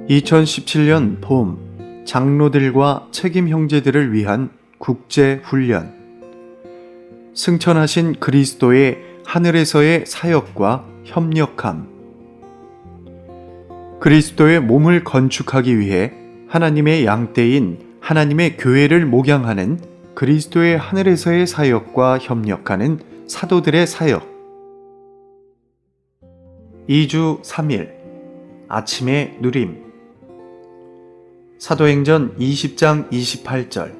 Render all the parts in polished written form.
2017년 봄, 장로들과 책임 형제들을 위한 국제 훈련. 승천하신 그리스도의 하늘에서의 사역과 협력함. 그리스도의 몸을 건축하기 위해 하나님의 양떼인 하나님의 교회를 목양하는 그리스도의 하늘에서의 사역과 협력하는 사도들의 사역. 2주 3일 아침의 누림. 사도행전 20장 28절.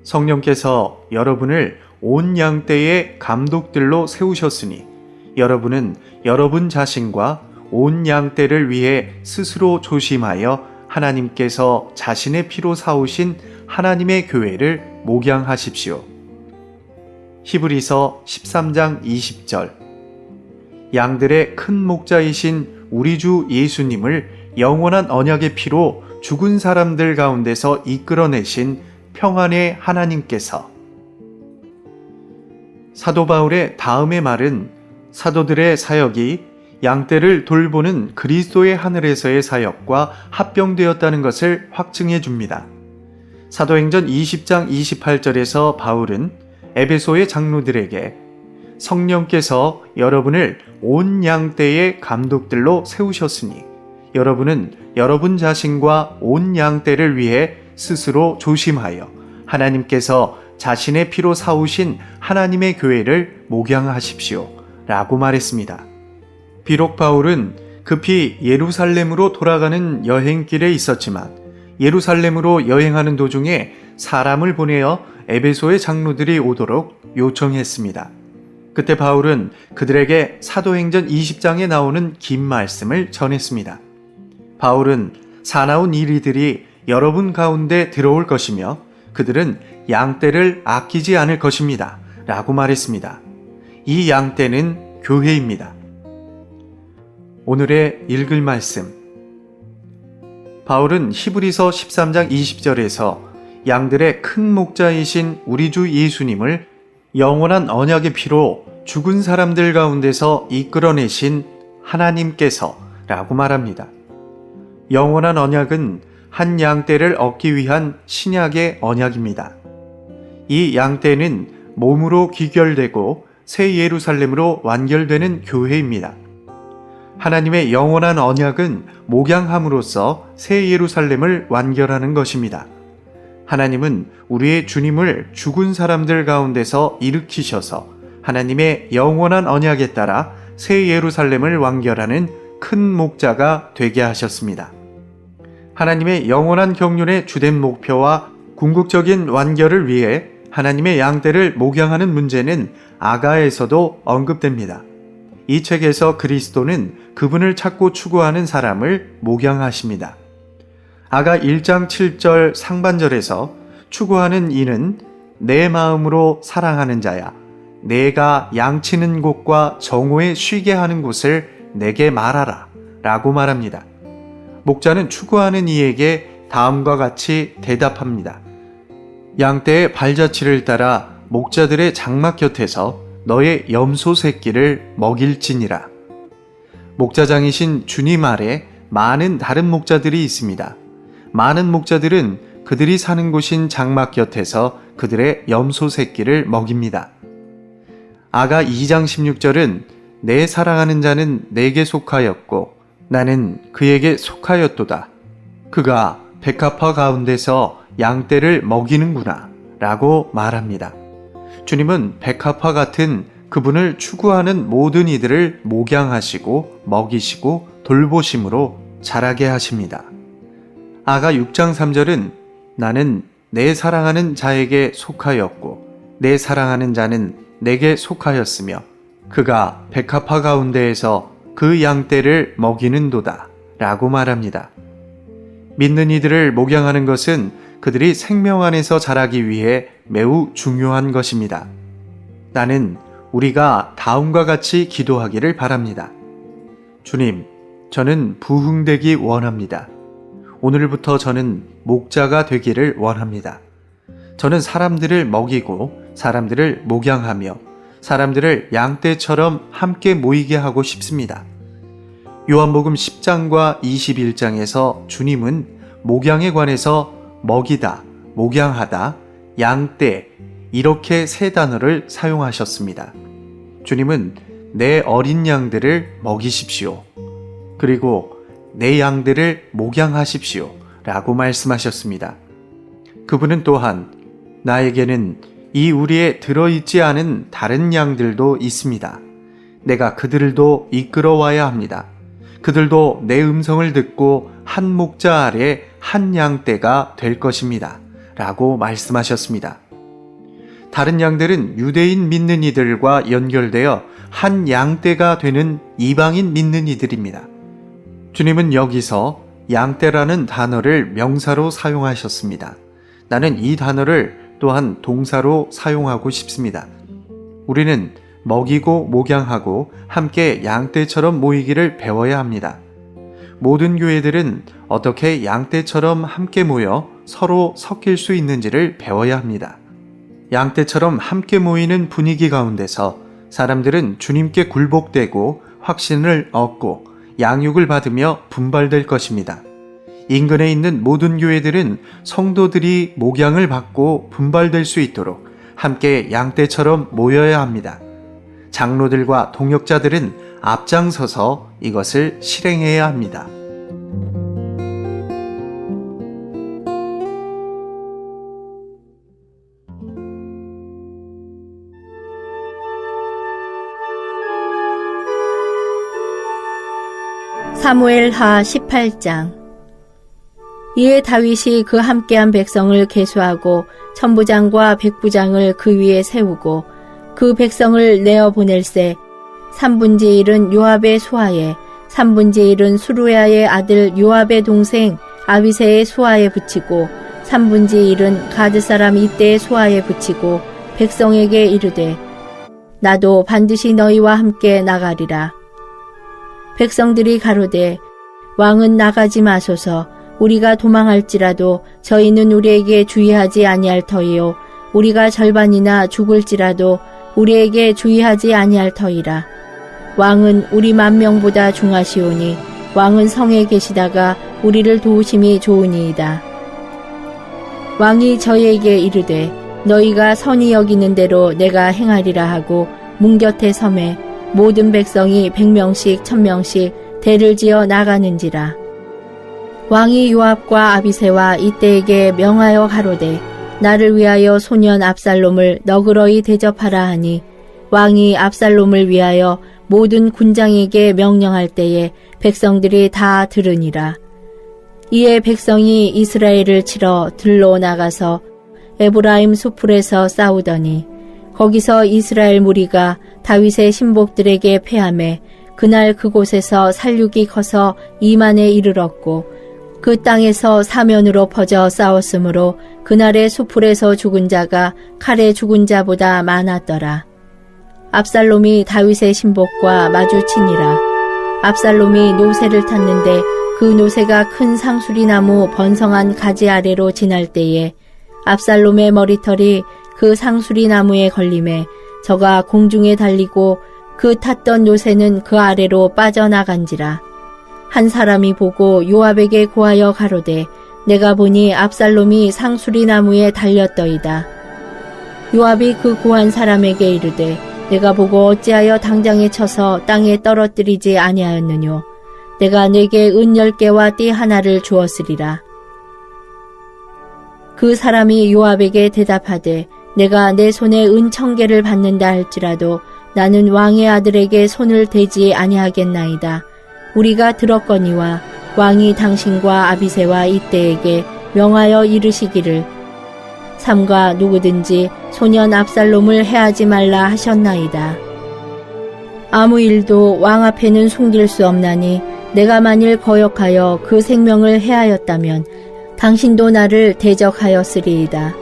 성령께서 여러분을 온 양떼의 감독들로 세우셨으니 여러분은 여러분 자신과 온 양떼를 위해 스스로 조심하여 하나님께서 자신의 피로 사오신 하나님의 교회를 목양하십시오. 히브리서 13장 20절. 양들의 큰 목자이신 우리 주 예수님을 영원한 언약의 피로 죽은 사람들 가운데서 이끌어내신 평안의 하나님께서. 사도 바울의 다음의 말은 사도들의 사역이 양떼를 돌보는 그리스도의 하늘에서의 사역과 합병되었다는 것을 확증해 줍니다. 사도행전 20장 28절에서 바울은 에베소의 장로들에게 성령께서 여러분을 온 양떼의 감독들로 세우셨으니 여러분은 여러분 자신과 온 양떼를 위해 스스로 조심하여 하나님께서 자신의 피로 사오신 하나님의 교회를 목양하십시오 라고 말했습니다. 비록 바울은 급히 예루살렘으로 돌아가는 여행길에 있었지만 예루살렘으로 여행하는 도중에 사람을 보내어 에베소의 장로들이 오도록 요청했습니다. 그때 바울은 그들에게 사도행전 20장에 나오는 긴 말씀을 전했습니다. 바울은 사나운 이리들이 여러분 가운데 들어올 것이며 그들은 양떼를 아끼지 않을 것입니다 라고 말했습니다. 이 양떼는 교회입니다. 오늘의 읽을 말씀. 바울은 히브리서 13장 20절에서 양들의 큰 목자이신 우리 주 예수님을 영원한 언약의 피로 죽은 사람들 가운데서 이끌어내신 하나님께서 라고 말합니다. 영원한 언약은 한 양떼를 얻기 위한 신약의 언약입니다. 이 양떼는 몸으로 귀결되고 새 예루살렘으로 완결되는 교회입니다. 하나님의 영원한 언약은 목양함으로써 새 예루살렘을 완결하는 것입니다. 하나님은 우리의 주님을 죽은 사람들 가운데서 일으키셔서 하나님의 영원한 언약에 따라 새 예루살렘을 완결하는 큰 목자가 되게 하셨습니다. 하나님의 영원한 경륜의 주된 목표와 궁극적인 완결을 위해 하나님의 양떼를 목양하는 문제는 아가에서도 언급됩니다. 이 책에서 그리스도는 그분을 찾고 추구하는 사람을 목양하십니다. 아가 1장 7절 상반절에서 추구하는 이는 내 마음으로 사랑하는 자야. 내가 양치는 곳과 정오에 쉬게 하는 곳을 내게 말하라 라고 말합니다. 목자는 추구하는 이에게 다음과 같이 대답합니다. 양떼의 발자취를 따라 목자들의 장막 곁에서 너의 염소 새끼를 먹일지니라. 목자장이신 주님 아래 많은 다른 목자들이 있습니다. 많은 목자들은 그들이 사는 곳인 장막 곁에서 그들의 염소 새끼를 먹입니다. 아가 2장 16절은 내 사랑하는 자는 내게 속하였고 나는 그에게 속하였도다. 그가 백합화 가운데서 양떼를 먹이는구나 라고 말합니다. 주님은 백합화 같은 그분을 추구하는 모든 이들을 목양하시고 먹이시고 돌보심으로 자라게 하십니다. 아가 6장 3절은 나는 내 사랑하는 자에게 속하였고 내 사랑하는 자는 내게 속하였으며 그가 백합화 가운데에서 그 양떼를 먹이는도다 라고 말합니다. 믿는 이들을 목양하는 것은 그들이 생명 안에서 자라기 위해 매우 중요한 것입니다. 나는 우리가 다음과 같이 기도하기를 바랍니다. 주님, 저는 부흥되기 원합니다. 오늘부터 저는 목자가 되기를 원합니다. 저는 사람들을 먹이고 사람들을 목양하며 사람들을 양떼처럼 함께 모이게 하고 싶습니다. 요한복음 10장과 21장에서 주님은 목양에 관해서 먹이다, 목양하다, 양떼 이렇게 세 단어를 사용하셨습니다. 주님은 내 어린 양들을 먹이십시오. 그리고 내 양들을 목양하십시오 라고 말씀하셨습니다. 그분은 또한 나에게는 이 우리에 들어있지 않은 다른 양들도 있습니다. 내가 그들도 이끌어와야 합니다. 그들도 내 음성을 듣고 한 목자 아래 한 양떼가 될 것입니다. 라고 말씀하셨습니다. 다른 양들은 유대인 믿는 이들과 연결되어 한 양떼가 되는 이방인 믿는 이들입니다. 주님은 여기서 양떼라는 단어를 명사로 사용하셨습니다. 나는 이 단어를 또한 동사로 사용하고 싶습니다. 우리는 먹이고 목양하고 함께 양떼처럼 모이기를 배워야 합니다. 모든 교회들은 어떻게 양떼처럼 함께 모여 서로 섞일 수 있는지를 배워야 합니다. 양떼처럼 함께 모이는 분위기 가운데서 사람들은 주님께 굴복되고 확신을 얻고 양육을 받으며 분발될 것입니다. 인근에 있는 모든 교회들은 성도들이 목양을 받고 분발될 수 있도록 함께 양떼처럼 모여야 합니다. 장로들과 동역자들은 앞장서서 이것을 실행해야 합니다. 사무엘하 18장. 이에 다윗이 그 함께한 백성을 계수하고 천부장과 백부장을 그 위에 세우고 그 백성을 내어 보낼세 3분의 1은 요압의 수하에 3분의 1은 수루야의 아들 요압의 동생 아비새의 수하에 붙이고 3분의 1은 가드 사람 이때의 수하에 붙이고 백성에게 이르되 나도 반드시 너희와 함께 나가리라. 백성들이 가로되 왕은 나가지 마소서. 우리가 도망할지라도 저희는 우리에게 주의하지 아니할 터이요 우리가 절반이나 죽을지라도 우리에게 주의하지 아니할 터이라. 왕은 우리 만명보다 중하시오니 왕은 성에 계시다가 우리를 도우심이 좋으니이다. 왕이 저희에게 이르되 너희가 선히 여기는 대로 내가 행하리라 하고 문 곁에 섬에 모든 백성이 100명씩 1000명씩 대를 지어 나가는지라. 왕이 요압과 아비새와 이때에게 명하여 가로되 나를 위하여 소년 압살롬을 너그러이 대접하라 하니 왕이 압살롬을 위하여 모든 군장에게 명령할 때에 백성들이 다 들으니라. 이에 백성이 이스라엘을 치러 들로 나가서 에브라임 수풀에서 싸우더니 거기서 이스라엘 무리가 다윗의 신복들에게 패하매 그날 그곳에서 살육이 커서 2만에 이르렀고 그 땅에서 사면으로 퍼져 싸웠으므로 그날의 수풀에서 죽은 자가 칼에 죽은 자보다 많았더라. 압살롬이 다윗의 신복과 마주치니라. 압살롬이 노새를 탔는데 그 노새가 큰 상수리나무 번성한 가지 아래로 지날 때에 압살롬의 머리털이 그 상수리나무에 걸림에 저가 공중에 달리고 그 탔던 노새는 그 아래로 빠져나간지라. 한 사람이 보고 요압에게 고하여 가로되 내가 보니 압살롬이 상수리 나무에 달렸더이다. 요압이 그 고한 사람에게 이르되 내가 보고 어찌하여 당장에 쳐서 땅에 떨어뜨리지 아니하였느뇨. 내가 내게 은 10개와 띠 하나를 주었으리라. 그 사람이 요압에게 대답하되 내가 내 손에 은 1000개를 받는다 할지라도 나는 왕의 아들에게 손을 대지 아니하겠나이다. 우리가 들었거니와 왕이 당신과 아비새와 이때에게 명하여 이르시기를 삼가 누구든지 소년 압살롬을 해하지 말라 하셨나이다. 아무 일도 왕 앞에는 숨길 수 없나니 내가 만일 거역하여 그 생명을 해하였다면 당신도 나를 대적하였으리이다.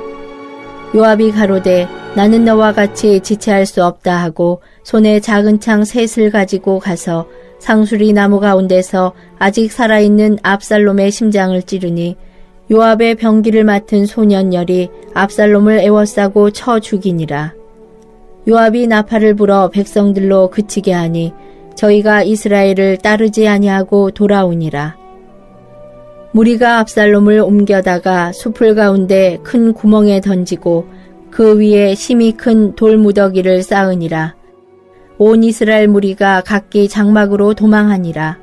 요압이 가로되 나는 너와 같이 지체할 수 없다 하고 손에 작은 창 셋을 가지고 가서 상수리 나무 가운데서 아직 살아있는 압살롬의 심장을 찌르니 요압의 병기를 맡은 소년열이 압살롬을 에워싸고 쳐 죽이니라. 요압이 나팔을 불어 백성들로 그치게 하니 저희가 이스라엘을 따르지 아니하고 돌아오니라. 무리가 압살롬을 옮겨다가 숲을 가운데 큰 구멍에 던지고 그 위에 심히 큰 돌무더기를 쌓으니라. 온 이스라엘 무리가 각기 장막으로 도망하니라.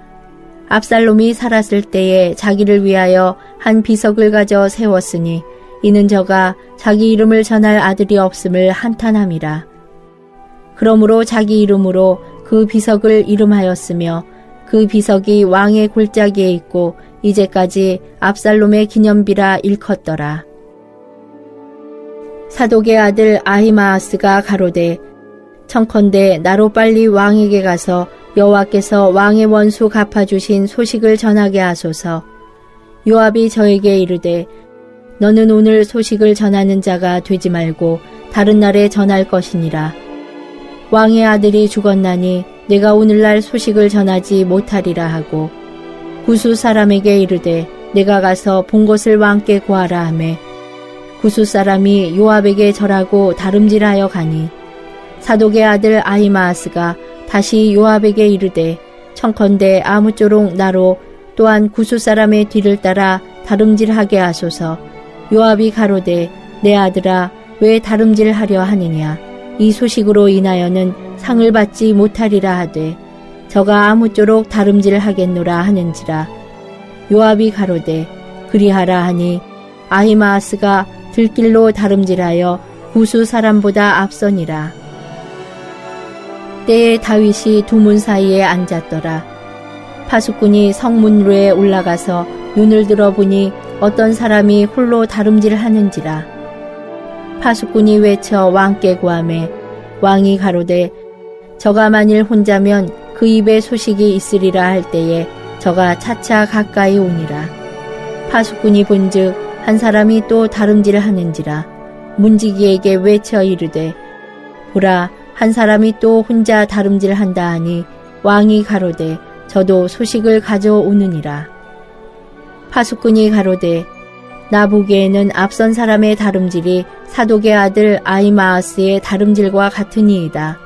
압살롬이 살았을 때에 자기를 위하여 한 비석을 가져 세웠으니 이는 저가 자기 이름을 전할 아들이 없음을 한탄함이라. 그러므로 자기 이름으로 그 비석을 이름하였으며 그 비석이 왕의 골짜기에 있고 이제까지 압살롬의 기념비라 일컫더라. 사독의 아들 아히마아스가 가로되 청컨대 나로 빨리 왕에게 가서 여호와께서 왕의 원수 갚아주신 소식을 전하게 하소서. 요압이 저에게 이르되 너는 오늘 소식을 전하는 자가 되지 말고 다른 날에 전할 것이니라. 왕의 아들이 죽었나니 내가 오늘날 소식을 전하지 못하리라 하고 구수 사람에게 이르되 내가 가서 본 것을 왕께 고하라 하매 구수 사람이 요압에게 절하고 다름질하여 가니 사독의 아들 아히마아스가 다시 요압에게 이르되 청컨대 아무쪼록 나로 또한 구수 사람의 뒤를 따라 다름질하게 하소서. 요압이 가로되 내 아들아 왜 다름질하려 하느냐. 이 소식으로 인하여는 상을 받지 못하리라 하되 저가 아무쪼록 다름질하겠노라 하는지라. 요압이 가로되 그리하라 하니 아히마아스가 들길로 다름질하여 구수 사람보다 앞서니라. 때에 다윗이 두 문 사이에 앉았더라. 파수꾼이 성문로에 올라가서 눈을 들어보니 어떤 사람이 홀로 다름질하는지라. 파수꾼이 외쳐 왕께 고하매 왕이 가로되 저가 만일 혼자면 그 입에 소식이 있으리라 할 때에 저가 차차 가까이 오니라. 파수꾼이 본즉 한 사람이 또 다름질하는지라. 문지기에게 외쳐 이르되 보라 한 사람이 또 혼자 다름질한다 하니 왕이 가로되 저도 소식을 가져오느니라. 파수꾼이 가로되 나 보기에는 앞선 사람의 다름질이 사독의 아들 아히마아스의 다름질과 같으니이다.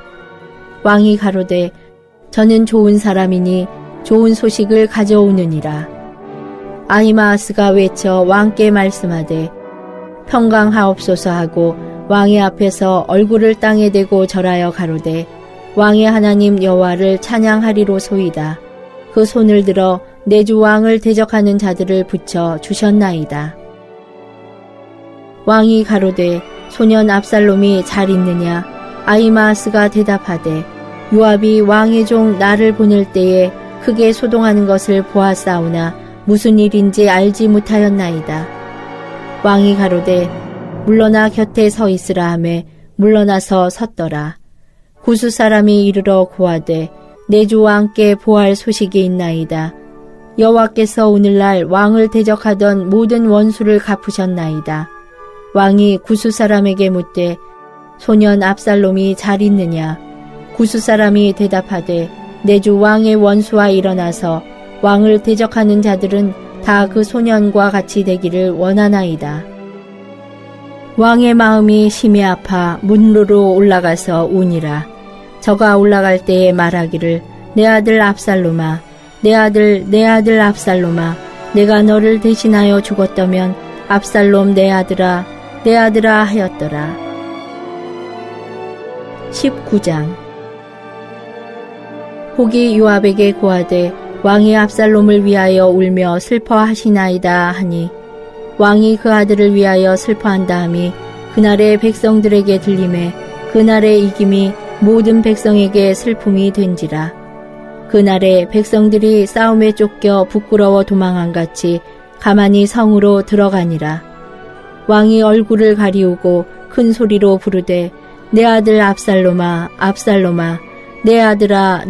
왕이 가로되 저는 좋은 사람이니 좋은 소식을 가져오느니라. 아히마아스가 외쳐 왕께 말씀하되 평강하옵소서 하고 왕의 앞에서 얼굴을 땅에 대고 절하여 가로되 왕의 하나님 여호와를 찬양하리로소이다. 그 손을 들어 내 주 왕을 대적하는 자들을 붙여 주셨나이다. 왕이 가로되 소년 압살롬이 잘 있느냐. 아히마아스가 대답하되 요압이 왕의 종 나를 보낼 때에 크게 소동하는 것을 보았사오나 무슨 일인지 알지 못하였나이다. 왕이 가로되 물러나 곁에 서 있으라 하매 물러나서 섰더라. 구수 사람이 이르러 고하되 내 주 왕께 보할 소식이 있나이다. 여호와께서 오늘날 왕을 대적하던 모든 원수를 갚으셨나이다. 왕이 구수 사람에게 묻되 소년 압살롬이 잘 있느냐. 구수 사람이 대답하되 내 주 왕의 원수와 일어나서 왕을 대적하는 자들은 다 그 소년과 같이 되기를 원하나이다. 왕의 마음이 심히 아파 문로로 올라가서 우니라. 저가 올라갈 때에 말하기를 내 아들 압살롬아 내 아들 압살롬아 내가 너를 대신하여 죽었다면 압살롬 내 아들아 하였더라. 19장 혹이 요압에게 고하되 왕이 압살롬을 위하여 울며 슬퍼하시나이다 하니 왕이 그 아들을 위하여 슬퍼한다함이 그날의 백성들에게 들림에 그날의 이김이 모든 백성에게 슬픔이 된지라. 그날에 백성들이 싸움에 쫓겨 부끄러워 도망한 같이 가만히 성으로 들어가니라. 왕이 얼굴을 가리우고 큰 소리로 부르되 내 아들 압살롬아 내 아들아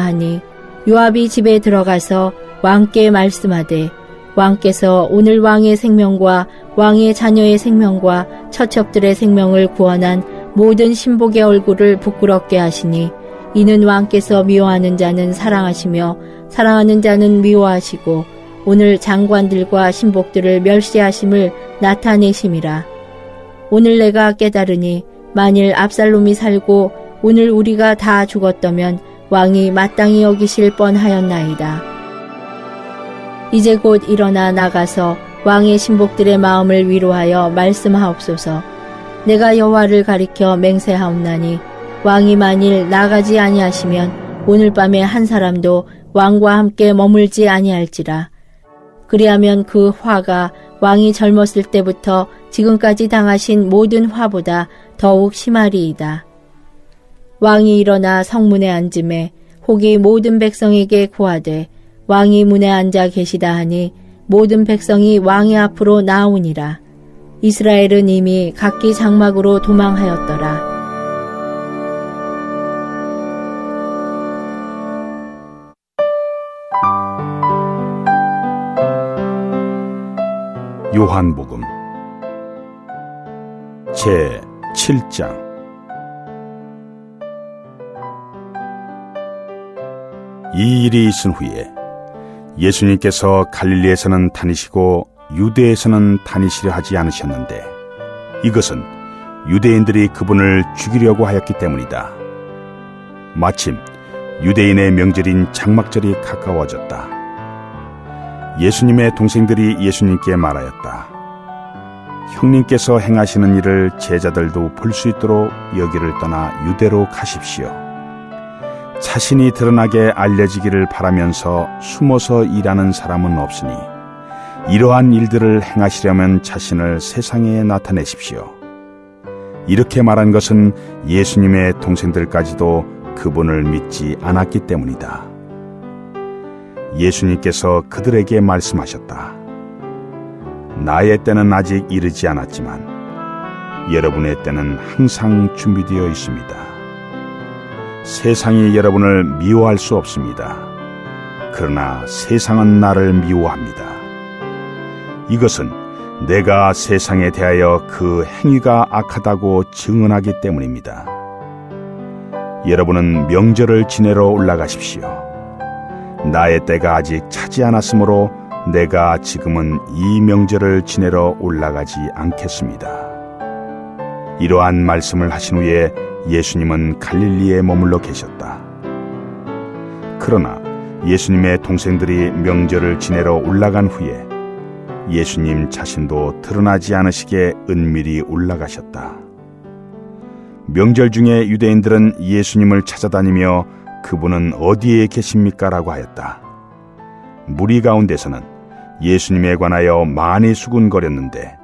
하니 요압이 집에 들어가서 왕께 말씀하되 왕께서 오늘 왕의 생명과 왕의 자녀의 생명과 처첩들의 생명을 구원한 모든 신복의 얼굴을 부끄럽게 하시니 이는 왕께서 미워하는 자는 사랑하시며 사랑하는 자는 미워하시고 오늘 장관들과 신복들을 멸시하심을 나타내심이라. 오늘 내가 깨달으니 만일 압살롬이 살고 오늘 우리가 다 죽었다면 왕이 마땅히 여기실 뻔하였나이다. 이제 곧 일어나 나가서 왕의 신복들의 마음을 위로하여 말씀하옵소서. 내가 여호와를 가리켜 맹세하옵나니 왕이 만일 나가지 아니하시면 오늘 밤에 한 사람도 왕과 함께 머물지 아니할지라. 그리하면 그 화가 왕이 젊었을 때부터 지금까지 당하신 모든 화보다 더욱 심하리이다. 왕이 일어나 성문에 앉음에 혹이 모든 백성에게 고하되 왕이 문에 앉아 계시다 하니 모든 백성이 왕의 앞으로 나오니라. 이스라엘은 이미 각기 장막으로 도망하였더라. 요한복음 제 7장. 이 일이 있은 후에 예수님께서 갈릴리에서는 다니시고 유대에서는 다니시려 하지 않으셨는데 이것은 유대인들이 그분을 죽이려고 하였기 때문이다. 마침 유대인의 명절인 장막절이 가까워졌다. 예수님의 동생들이 예수님께 말하였다. 형님께서 행하시는 일을 제자들도 볼 수 있도록 여기를 떠나 유대로 가십시오. 자신이 드러나게 알려지기를 바라면서 숨어서 일하는 사람은 없으니 이러한 일들을 행하시려면 자신을 세상에 나타내십시오. 이렇게 말한 것은 예수님의 동생들까지도 그분을 믿지 않았기 때문이다. 예수님께서 그들에게 말씀하셨다. 나의 때는 아직 이르지 않았지만 여러분의 때는 항상 준비되어 있습니다. 세상이 여러분을 미워할 수 없습니다. 그러나 세상은 나를 미워합니다. 이것은 내가 세상에 대하여 그 행위가 악하다고 증언하기 때문입니다. 여러분은 명절을 지내러 올라가십시오. 나의 때가 아직 차지 않았으므로 내가 지금은 이 명절을 지내러 올라가지 않겠습니다. 이러한 말씀을 하신 후에 예수님은 갈릴리에 머물러 계셨다. 그러나 예수님의 동생들이 명절을 지내러 올라간 후에 예수님 자신도 드러나지 않으시게 은밀히 올라가셨다. 명절 중에 유대인들은 예수님을 찾아다니며 그분은 어디에 계십니까? 라고 하였다. 무리 가운데서는 예수님에 관하여 많이 수군거렸는데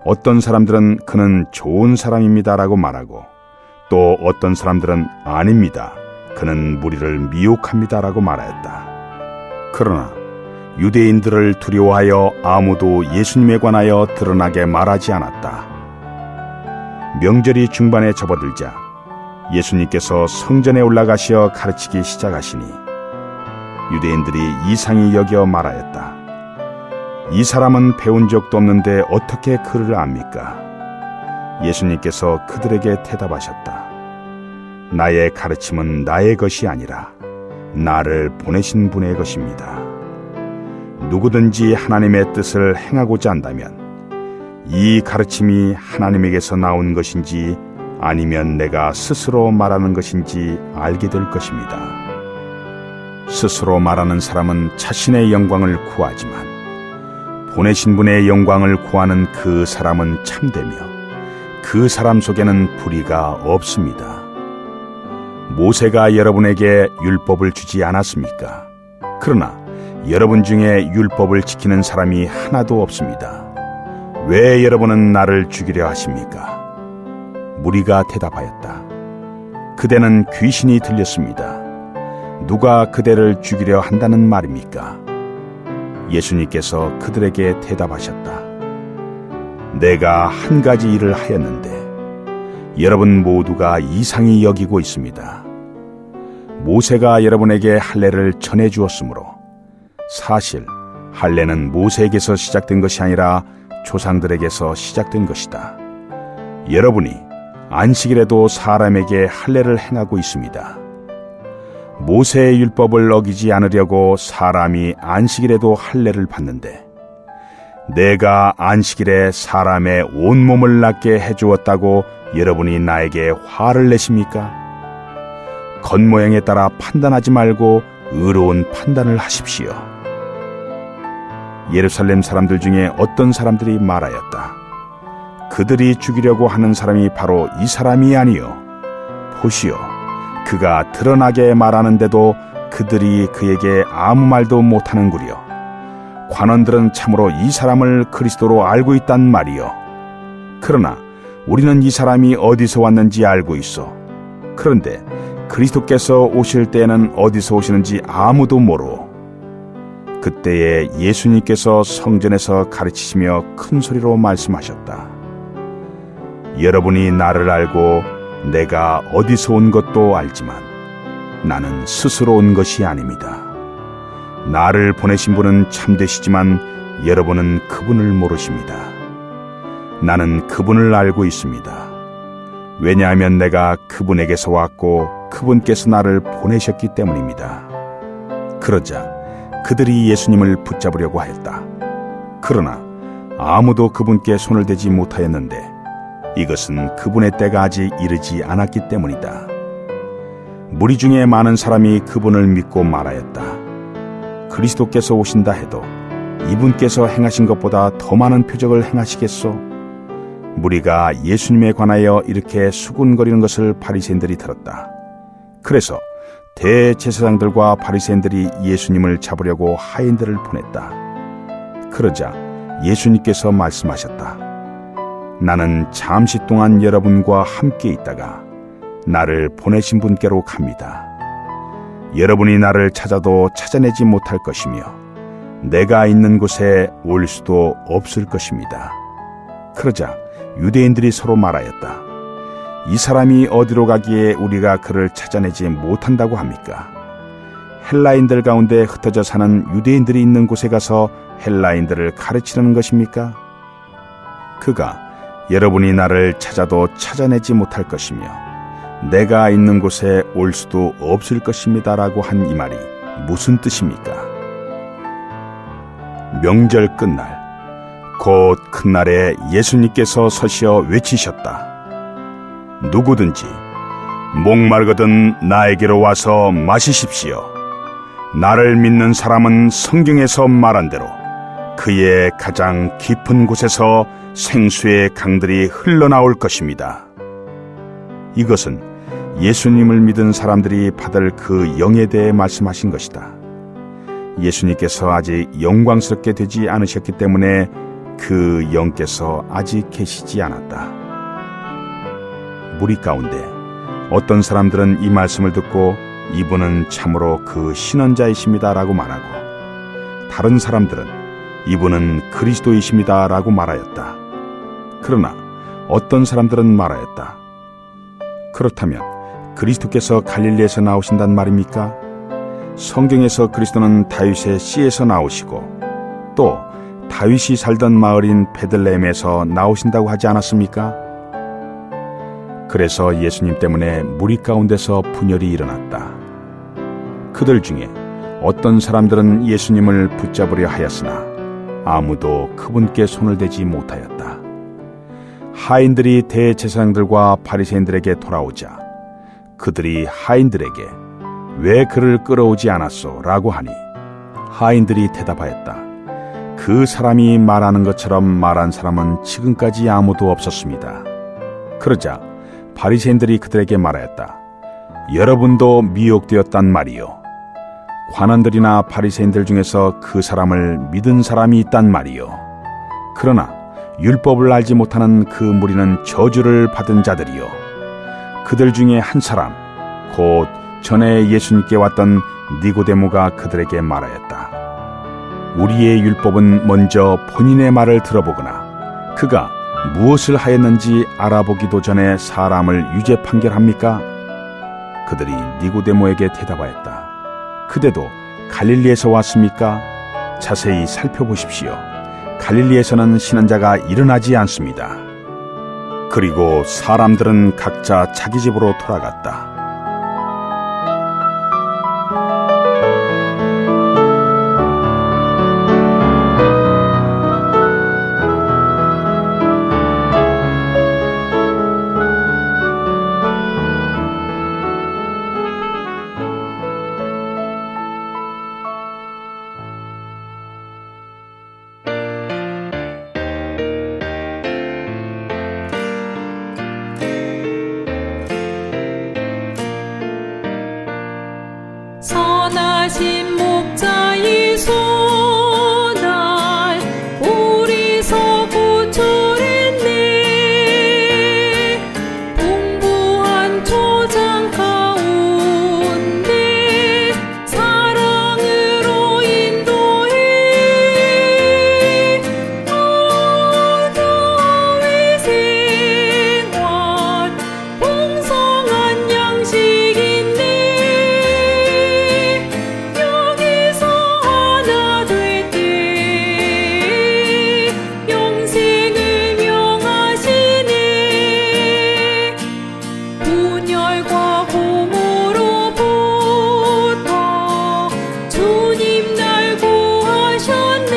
어떤 사람들은 그는 좋은 사람입니다 라고 말하고 또 어떤 사람들은 아닙니다, 그는 무리를 미혹합니다 라고 말하였다. 그러나 유대인들을 두려워하여 아무도 예수님에 관하여 드러나게 말하지 않았다. 명절이 중반에 접어들자 예수님께서 성전에 올라가시어 가르치기 시작하시니 유대인들이 이상히 여겨 말하였다. 이 사람은 배운 적도 없는데 어떻게 그를 압니까? 예수님께서 그들에게 대답하셨다. 나의 가르침은 나의 것이 아니라 나를 보내신 분의 것입니다. 누구든지 하나님의 뜻을 행하고자 한다면 이 가르침이 하나님에게서 나온 것인지 아니면 내가 스스로 말하는 것인지 알게 될 것입니다. 스스로 말하는 사람은 자신의 영광을 구하지만 보내신 분의 영광을 구하는 그 사람은 참되며 그 사람 속에는 불의가 없습니다. 모세가 여러분에게 율법을 주지 않았습니까? 그러나 여러분 중에 율법을 지키는 사람이 하나도 없습니다. 왜 여러분은 나를 죽이려 하십니까? 무리가 대답하였다. 그대는 귀신이 들렸습니다. 누가 그대를 죽이려 한다는 말입니까? 예수님께서 그들에게 대답하셨다. 내가 한 가지 일을 하였는데 여러분 모두가 이상히 여기고 있습니다. 모세가 여러분에게 할례를 전해주었으므로 사실 할례는 모세에게서 시작된 것이 아니라 조상들에게서 시작된 것이다. 여러분이 안식일에도 사람에게 할례를 행하고 있습니다. 모세의 율법을 어기지 않으려고 사람이 안식일에도 할례를 받는데 내가 안식일에 사람의 온몸을 낫게 해주었다고 여러분이 나에게 화를 내십니까? 겉모양에 따라 판단하지 말고 의로운 판단을 하십시오. 예루살렘 사람들 중에 어떤 사람들이 말하였다. 그들이 죽이려고 하는 사람이 바로 이 사람이 아니요. 보시오. 그가 드러나게 말하는데도 그들이 그에게 아무 말도 못하는구려. 관원들은 참으로 이 사람을 그리스도로 알고 있단 말이요. 그러나 우리는 이 사람이 어디서 왔는지 알고 있어. 그런데 그리스도께서 오실 때에는 어디서 오시는지 아무도 모르오. 그때에 예수님께서 성전에서 가르치시며 큰 소리로 말씀하셨다. 여러분이 나를 알고 내가 어디서 온 것도 알지만 나는 스스로 온 것이 아닙니다. 나를 보내신 분은 참되시지만 여러분은 그분을 모르십니다. 나는 그분을 알고 있습니다. 왜냐하면 내가 그분에게서 왔고 그분께서 나를 보내셨기 때문입니다. 그러자 그들이 예수님을 붙잡으려고 하였다. 그러나 아무도 그분께 손을 대지 못하였는데 이것은 그분의 때가 아직 이르지 않았기 때문이다. 무리 중에 많은 사람이 그분을 믿고 말하였다. 그리스도께서 오신다 해도 이분께서 행하신 것보다 더 많은 표적을 행하시겠소? 무리가 예수님에 관하여 이렇게 수군거리는 것을 바리새인들이 들었다. 그래서 대제사장들과 바리새인들이 예수님을 잡으려고 하인들을 보냈다. 그러자 예수님께서 말씀하셨다. 나는 잠시 동안 여러분과 함께 있다가 나를 보내신 분께로 갑니다. 여러분이 나를 찾아도 찾아내지 못할 것이며 내가 있는 곳에 올 수도 없을 것입니다. 그러자 유대인들이 서로 말하였다. 이 사람이 어디로 가기에 우리가 그를 찾아내지 못한다고 합니까? 헬라인들 가운데 흩어져 사는 유대인들이 있는 곳에 가서 헬라인들을 가르치려는 것입니까? 그가 여러분이 나를 찾아도 찾아내지 못할 것이며 내가 있는 곳에 올 수도 없을 것입니다라고 한 이 말이 무슨 뜻입니까? 명절 끝날 곧 큰 날에 예수님께서 서시어 외치셨다. 누구든지 목마르거든 나에게로 와서 마시십시오. 나를 믿는 사람은 성경에서 말한 대로 그의 가장 깊은 곳에서 생수의 강들이 흘러나올 것입니다. 이것은 예수님을 믿은 사람들이 받을 그 영에 대해 말씀하신 것이다. 예수님께서 아직 영광스럽게 되지 않으셨기 때문에 그 영께서 아직 계시지 않았다. 무리 가운데 어떤 사람들은 이 말씀을 듣고 이분은 참으로 그 신원자이십니다 라고 말하고 다른 사람들은 이분은 그리스도이십니다 라고 말하였다. 그러나 어떤 사람들은 말하였다. 그렇다면 그리스도께서 갈릴리에서 나오신단 말입니까? 성경에서 그리스도는 다윗의 씨에서 나오시고 또 다윗이 살던 마을인 베들레헴에서 나오신다고 하지 않았습니까? 그래서 예수님 때문에 무리 가운데서 분열이 일어났다. 그들 중에 어떤 사람들은 예수님을 붙잡으려 하였으나 아무도 그분께 손을 대지 못하였다. 하인들이 대제사장들과 바리새인들에게 돌아오자 그들이 하인들에게 왜 그를 끌어오지 않았소? 라고 하니 하인들이 대답하였다. 그 사람이 말하는 것처럼 말한 사람은 지금까지 아무도 없었습니다. 그러자 바리새인들이 그들에게 말하였다. 여러분도 미혹되었단 말이요. 관원들이나 바리새인들 중에서 그 사람을 믿은 사람이 있단 말이요. 그러나 율법을 알지 못하는 그 무리는 저주를 받은 자들이요. 그들 중에 한 사람 곧 전에 예수님께 왔던 니고데모가 그들에게 말하였다. 우리의 율법은 먼저 본인의 말을 들어보거나 그가 무엇을 하였는지 알아보기도 전에 사람을 유죄 판결합니까? 그들이 니고데모에게 대답하였다. 그대도 갈릴리에서 왔습니까? 자세히 살펴보십시오. 갈릴리에서는 신원자가 일어나지 않습니다. 그리고 사람들은 각자 자기 집으로 돌아갔다. 선하신 목자의 손알 우리서 구출했네. 풍부한 초장 가운데 사랑으로 인도해. 어둠의 생활 풍성한 양식인데 여기서 하나 될 때 영생을 명하시네. 분열과 공으로부터 주님 날 구하셨네.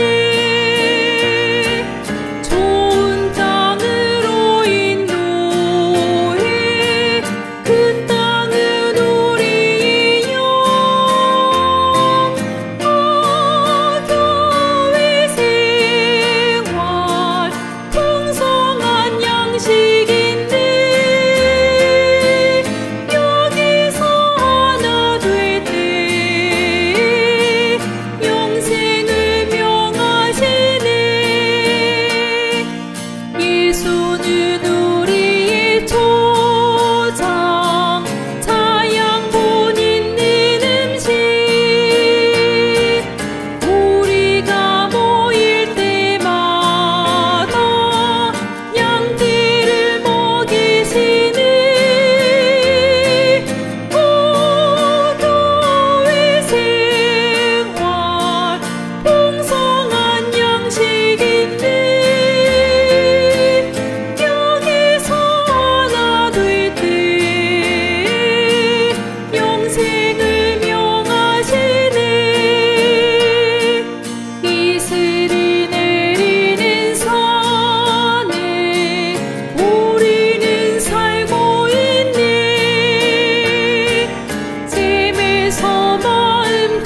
좋은 땅으로 인도해. 그 땅은 우리의 영. 교회 생활 풍성한 양식인데 여기서 하나 될 때 영생을 명하시네. 예수는 우리의 초장 자양분 있는 음식. 우리가 모일 때마다 양떼를 먹이시네. 교회 생활 풍성한 양식인데 여기서 하나 될 때 영생을 명하시네. 이슬이 내리는 산에 우리는 살고 있네. 잼에서 마음